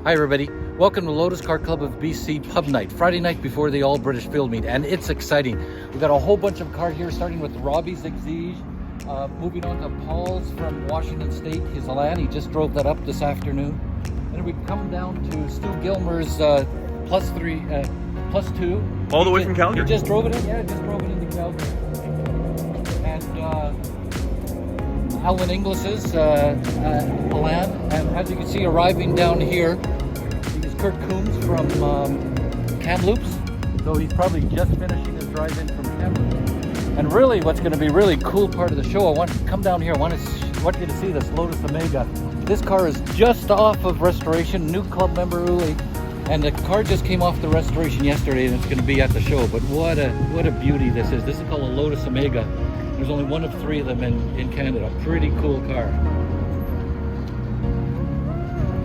Hi everybody, welcome to Lotus Car Club of BC Pub Night, Friday night before the All-British Field Meet, and it's exciting. We've got a whole bunch of cars here, starting with Robbie's Exige, moving on to Paul's from Washington State, his Elan. He just drove that up this afternoon. And we come down to Stu Gilmer's plus 2. All the way from Calgary? He just drove it in, just drove it into Calgary. And Alan Inglis's Elan, and as you can see arriving down here is Kurt Coombs from Kamloops. So he's probably just finishing his drive-in from Kamloops. And really what's going to be a really cool part of the show, I want to come down here, I want you to see this Lotus Omega. This car is just off of restoration, new club member Uli, and the car just came off the restoration yesterday and it's going to be at the show. But what a beauty this is. This is called a Lotus Omega. There's only one of 3 of them in Canada. Pretty cool car.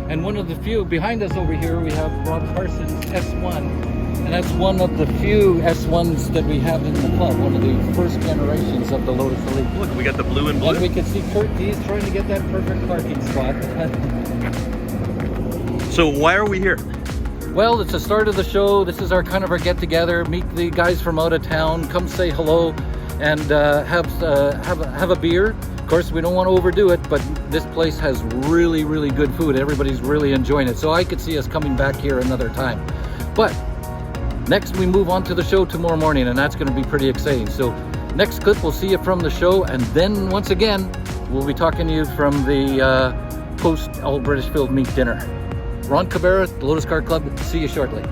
And one of the few, behind us over here, we have Rob Carson's S1. And that's one of the few S1s that we have in the club. One of the first generations of the Lotus Elite. Look, we got the blue and blue. And we can see Kurt, he's trying to get that perfect parking spot. So why are we here? Well, it's the start of the show. This is our kind of our get-together. Meet the guys from out of town. Come say hello. And have a beer. Of course, we don't want to overdo it, but this place has really, really good food. Everybody's really enjoying it. So I could see us coming back here another time. But next we move on to the show tomorrow morning, and that's going to be pretty exciting. So next clip, we'll see you from the show, and then once again, we'll be talking to you from the post All-British Field Meet dinner. Ron Cabrera, the Lotus Car Club. See you shortly.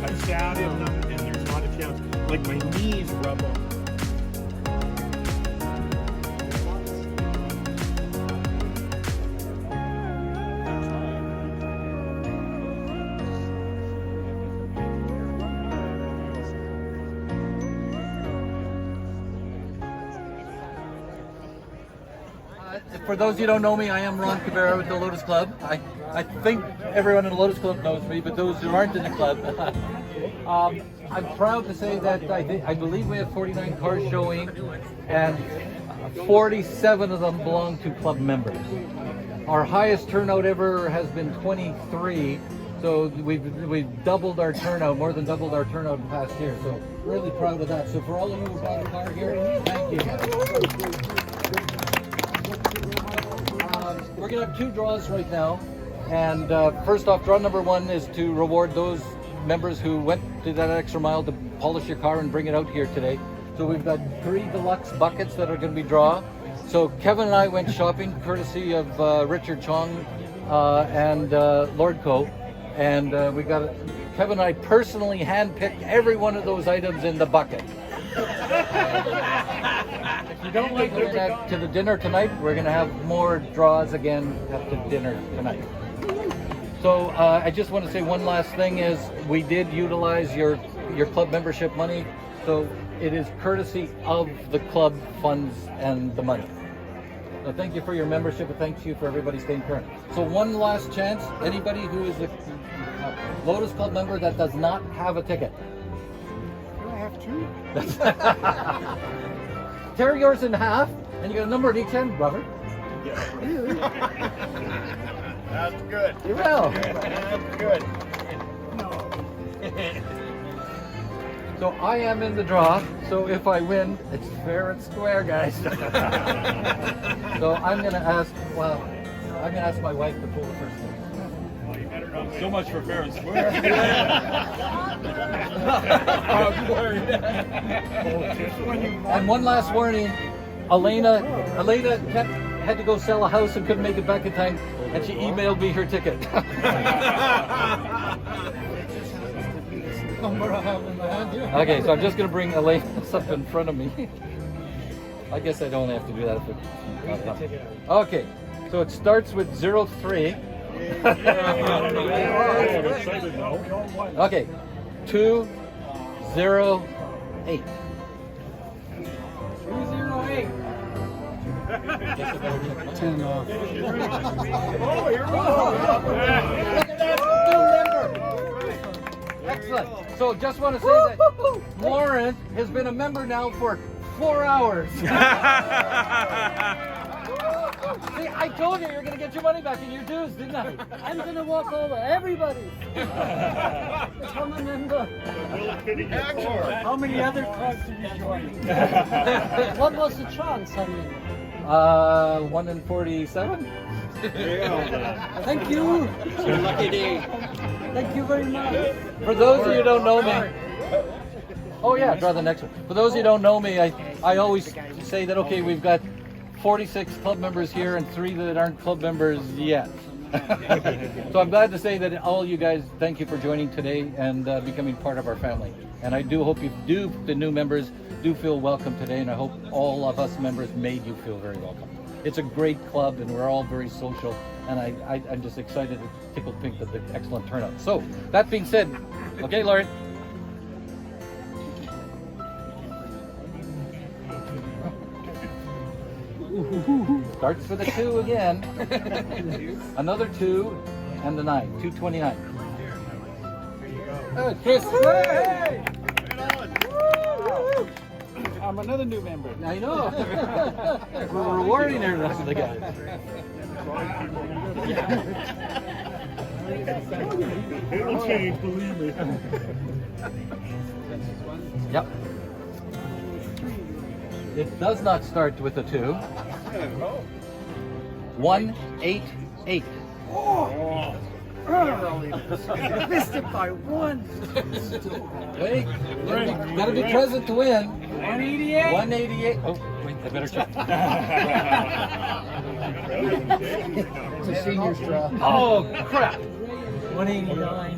I sat in them and there's not a chance. Like my knees rub up. For those of you who don't know me, I am Ron Cabrera with the Lotus Club. I think everyone in the Lotus Club knows me, but those who aren't in the club, I'm proud to say that I believe we have 49 cars showing, and 47 of them belong to club members. Our highest turnout ever has been 23, so we've doubled our turnout, more than doubled our turnout in the past year. So really proud of that. So for all of you who bought a car here, thank you. We're going to have 2 draws right now, and first off, draw number 1 is to reward those members who went to that extra mile to polish your car and bring it out here today. So we've got 3 deluxe buckets that are going to be drawn. So Kevin and I went shopping courtesy of Richard Chong and Lordco, and we got Kevin and I personally handpicked every one of those items in the bucket. If you don't like it to the dinner tonight, we're going to have more draws again at the dinner tonight. So I just want to say one last thing is we did utilize your club membership money. So it is courtesy of the club funds and the money. So thank you for your membership, and thank you for everybody staying current. So one last chance, anybody who is a Lotus Club member that does not have a ticket. Do I have 2? Tear yours in half, and you got a number at each end, Robert. Yeah. Really? That's good. You will. That's good. No. So I am in the draw. So if I win, it's fair and square, guys. So I'm gonna ask. Well, I'm gonna ask my wife to pull the first one. So much for fair and square. And one last warning, Elena had to go sell a house and couldn't make it back in time, and she emailed me her ticket. Okay, so I'm just going to bring Elena up in front of me. I guess I don't have to do that. Okay, so it starts with 03. Okay, 208. 208. 10 off. Excellent. So just want to say that Lauren has been a member now for 4 hours. See, I told you you're going to get your money back in your dues, didn't I? I'm going to walk over everybody. Become a member. How many other clubs did you join? What was the chance, I mean? 1 in 47. Thank you. It's your lucky day. Thank you very much. For those of you who don't know me, oh yeah, draw the next one. For those of you who don't know me, I always say that, okay, we've got 46 club members here and 3 that aren't club members yet. So I'm glad to say that all you guys, thank you for joining today and becoming part of our family. And I do hope the new members do feel welcome today, and I hope all of us members made you feel very welcome. It's a great club and we're all very social, and I'm just excited to tickle pink with the excellent turnout. So that being said, okay, Lauren. Starts for the 2 again. Another 2 and the 9. 229. Chris. Hey! I'm another new member. I know. We're rewarding the rest of the guys. It'll change, believe me. Yep. It does not start with a 2. 188. Missed it by 1. Wait, gotta be present to win. 188. 188. Oh, wait, I better check. It's a senior's draw. Oh, crap. 189.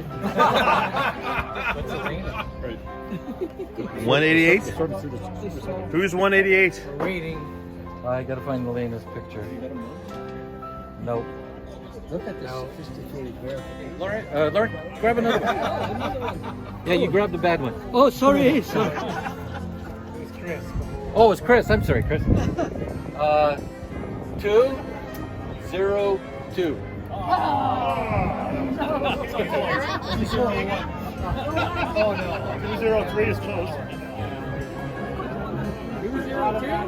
188? Who's 188? Waiting. I gotta find Elena's picture. Nope. Look at this sophisticated bear. Lauren, grab another one. Yeah, you grabbed the bad one. Oh, sorry. Sorry. Oh, it's Chris. I'm sorry, Chris. 202. Oh no. 203 is close. 202?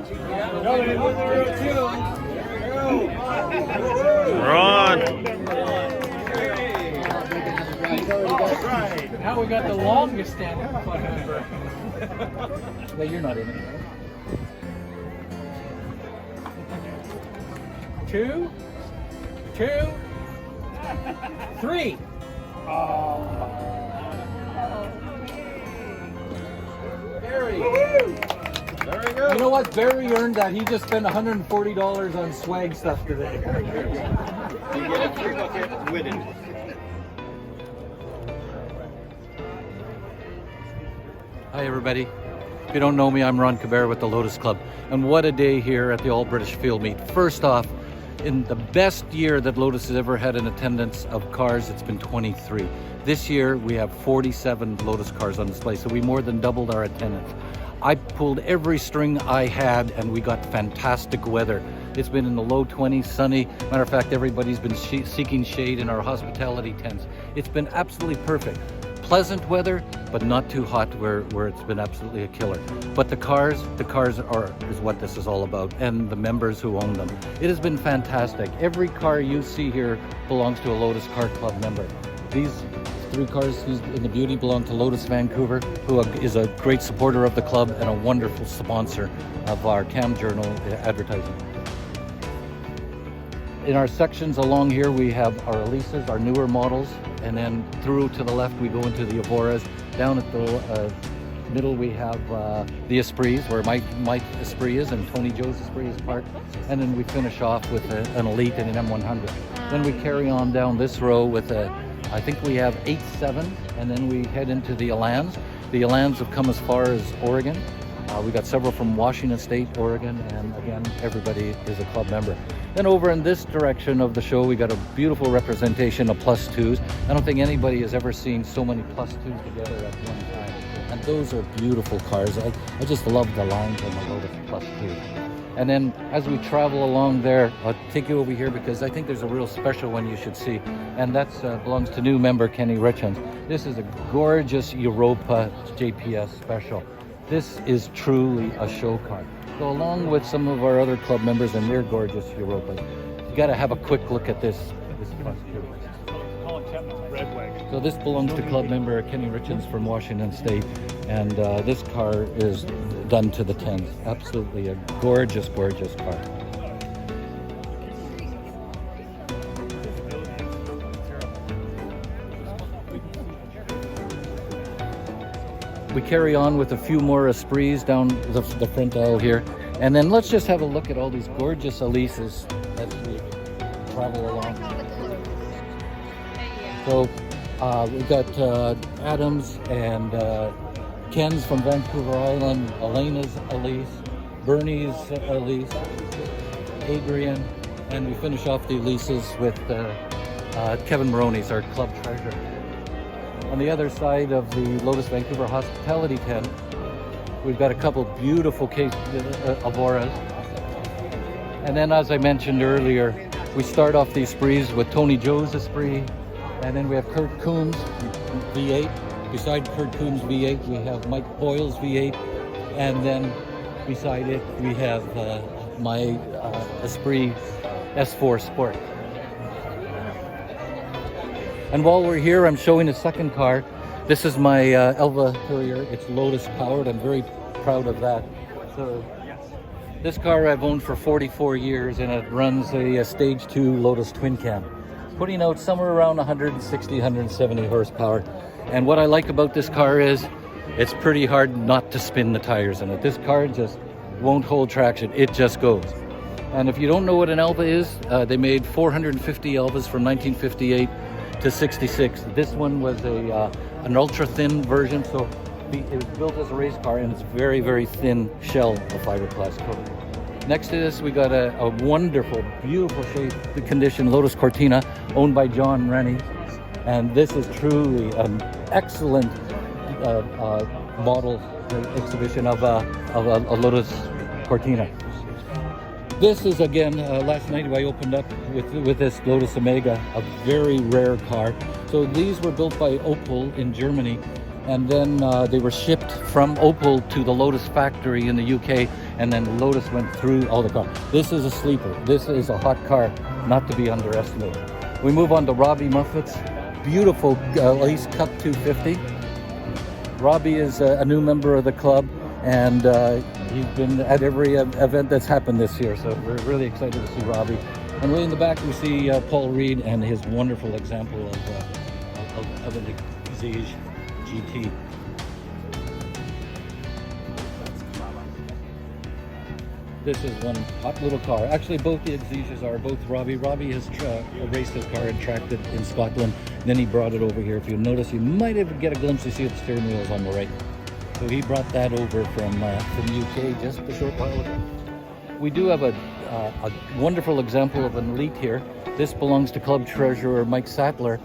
We're on. Now we got the longest standing club member. Yeah, you're not in it. 2, 2, 3. Barry. There we go. You know what? Barry earned that. He just spent $140 on swag stuff today. You get a 3 bucket with it. Hi, everybody. If you don't know me, I'm Ron Cabrera with the Lotus Club. And what a day here at the All British Field Meet. First off, in the best year that Lotus has ever had in attendance of cars, it's been 23. This year, we have 47 Lotus cars on display, so we more than doubled our attendance. I pulled every string I had, and we got fantastic weather. It's been in the low 20s, sunny. Matter of fact, everybody's been seeking shade in our hospitality tents. It's been absolutely perfect. Pleasant weather, but not too hot where it's been absolutely a killer. But the cars is what this is all about, and the members who own them. It has been fantastic. Every car you see here belongs to a Lotus Car Club member. These three cars in the beauty belong to Lotus Vancouver, who is a great supporter of the club and a wonderful sponsor of our Cam Journal advertising. In our sections along here, we have our Elises, our newer models, and then through to the left, we go into the Avoras. Down at the middle, we have the Esprits, where Mike Esprit is and Tony Joe's Esprit is parked. And then we finish off with an Elite and an M100. Then we carry on down this row with I think we have 8.7, and then we head into the Elans. The Elans have come as far as Oregon. We got several from Washington State, Oregon, and again, everybody is a club member. Then over in this direction of the show, we got a beautiful representation of Plus 2s. I don't think anybody has ever seen so many Plus 2s together at one time. And those are beautiful cars. I just love the lines on the Lotus Plus 2. And then as we travel along there, I'll take you over here because I think there's a real special one you should see. And that belongs to new member Kenny Richens. This is a gorgeous Europa JPS special. This is truly a show car. So along with some of our other club members and their gorgeous Europas, you got to have a quick look at this Plus 2. So this belongs to club member Kenny Richens from Washington State, and this car is done to the 10s. Absolutely a gorgeous, gorgeous car. We carry on with a few more Esprits down the front aisle here. And then let's just have a look at all these gorgeous Elises as we travel along. So we've got Adams and Ken's from Vancouver Island, Elena's Elise, Bernie's Elise, Adrian, and we finish off the Elises with Kevin Maroney's, our club treasurer. On the other side of the Lotus Vancouver hospitality tent, we've got a couple beautiful Avoras. And then, as I mentioned earlier, we start off the Esprits with Tony Joe's Esprit, and then we have Kurt Coombs V8. Beside Kurt Coombs V8, we have Mike Boyle's V8, and then beside it, we have my Esprit S4 Sport. And while we're here, I'm showing a second car. This is my Elva Courier. It's Lotus powered. I'm very proud of that. So this car I've owned for 44 years, and it runs a stage 2 Lotus twin cam, putting out somewhere around 160, 170 horsepower. And what I like about this car is it's pretty hard not to spin the tires in it. This car just won't hold traction. It just goes. And if you don't know what an Elva is, they made 450 Elvas from 1958 to 66. This one was an ultra thin version, so it was built as a race car, and it's very, very thin shell of fiberglass coating. Next to this, we got a wonderful, beautiful shape, condition Lotus Cortina, owned by John Rennie, and this is truly an excellent model exhibition of a Lotus Cortina. This is, again, last night I opened up with this Lotus Omega, a very rare car. So these were built by Opel in Germany, and then they were shipped from Opel to the Lotus factory in the UK, and then Lotus went through all the cars. This is a sleeper. This is a hot car, not to be underestimated. We move on to Robbie Muffet's beautiful Elise Cup 250. Robbie is a new member of the club, and he's been at every event that's happened this year, so we're really excited to see Robbie. And way in the back we see Paul Reed and his wonderful example of an Exige GT. This is one hot little car. Actually, both the Exiges are both Robbie. Robbie has raced his car and tracked it in Scotland. Then he brought it over here. If you notice, you might even get a glimpse. You see the steering wheels on the right. So he brought that over from the UK just a short while ago. We do have a wonderful example of an Elite here. This belongs to club treasurer Mike Sattler.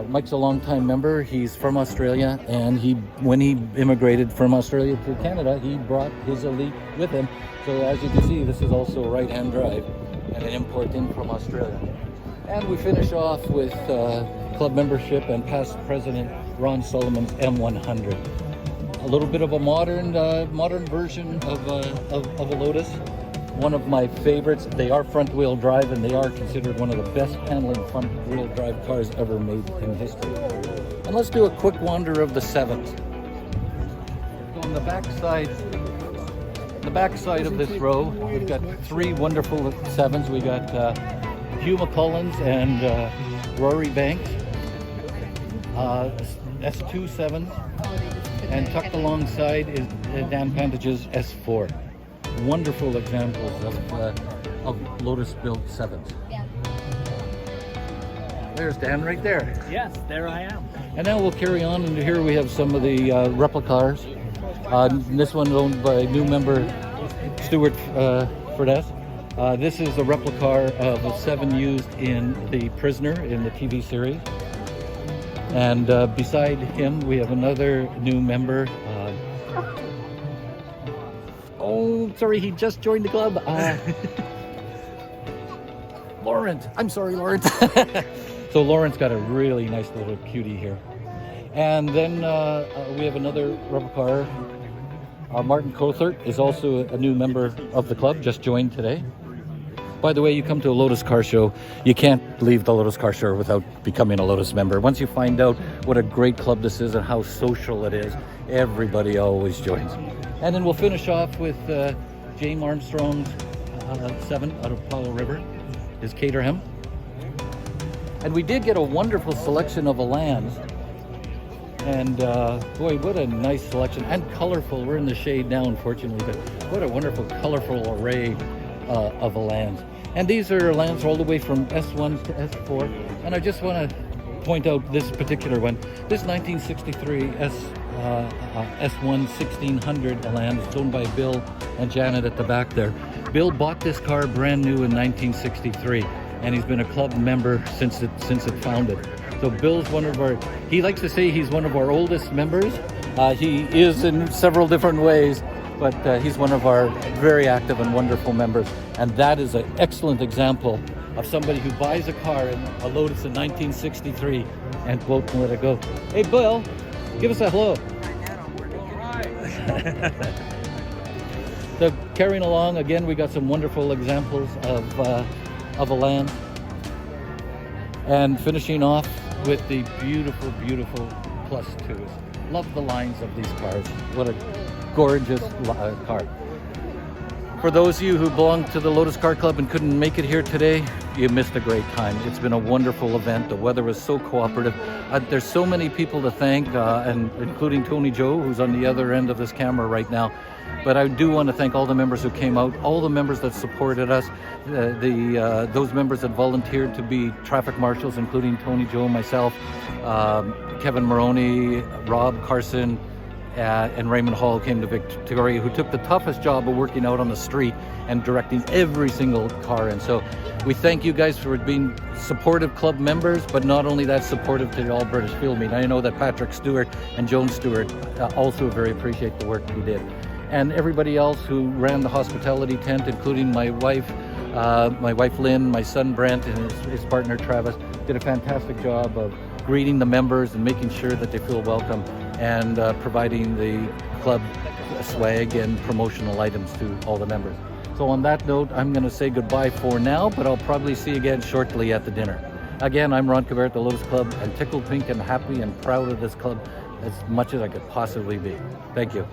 Mike's a longtime member. He's from Australia, and when he immigrated from Australia to Canada, he brought his Elite with him. So as you can see, this is also a right-hand drive and an import in from Australia. And we finish off with club membership and past president Ron Solomon's M100. A little bit of a modern version of a Lotus. one of my favorites. They are front-wheel drive, and they are considered one of the best handling front-wheel drive cars ever made in history. And let's do a quick wander of the 7s. So on the back side of this row, we've got 3 wonderful 7s. We got Hugh McCullens and Rory Banks, S2 7s, and tucked alongside is Dan Pantage's S4. Wonderful examples of Lotus-built 7s. There's Dan right there. Yes, there I am. And now we'll carry on, and here we have some of the replicas. This one owned by new member Stuart Fredette. This is a replica of a 7 used in The Prisoner in the TV series. And beside him, we have another new member. Oh, sorry, he just joined the club. Lawrence. I'm sorry, Lawrence. So Lawrence got a really nice little cutie here. And then we have another replica. Martin Cothert is also a new member of the club, just joined today. By the way, you come to a Lotus car show, you can't leave the Lotus car show without becoming a Lotus member. Once you find out what a great club this is and how social it is, everybody always joins. And then we'll finish off with James Armstrong's 7 out of Powell River, is Caterham. And we did get a wonderful selection of Alans. And boy, what a nice selection, and colorful. We're in the shade now, unfortunately, but what a wonderful, colorful array of Alans. And these are Alans all the way from S1 to S4. And I just want to point out this particular one. This 1963 S1 1600 Elan is owned by Bill and Janet at the back there. Bill bought this car brand new in 1963, and he's been a club member since it founded. So Bill's one of our, he likes to say he's one of our oldest members. He is in several different ways, but he's one of our very active and wonderful members. And that is an excellent example of somebody who buys a car, in a Lotus in 1963, and won't let it go. Hey, Bill, give us a hello. So carrying along, again, we got some wonderful examples of Elan. And finishing off with the beautiful, beautiful Plus 2s. Love the lines of these cars. What a gorgeous car. For those of you who belong to the Lotus Car Club and couldn't make it here today, you missed a great time. It's been a wonderful event. The weather was so cooperative. There's so many people to thank, and including Tony Joe, who's on the other end of this camera right now. But I do want to thank all the members who came out, all the members that supported us, those members that volunteered to be traffic marshals, including Tony Joe, myself, Kevin Maroney, Rob Carson, and Raymond Hall came to Victoria, who took the toughest job of working out on the street and directing every single car. And so we thank you guys for being supportive club members, but not only that, supportive to the All British Field Meet. I know that Patrick Stewart and Joan Stewart also very appreciate the work he did. And everybody else who ran the hospitality tent, including my wife Lynn, my son Brent, and his partner Travis, did a fantastic job of greeting the members and making sure that they feel welcome, and providing the club swag and promotional items to all the members. So on that note, I'm going to say goodbye for now, but I'll probably see you again shortly at the dinner. Again, I'm Ron Cavert at the Lotus Club, and tickled pink and happy and proud of this club as much as I could possibly be. Thank you.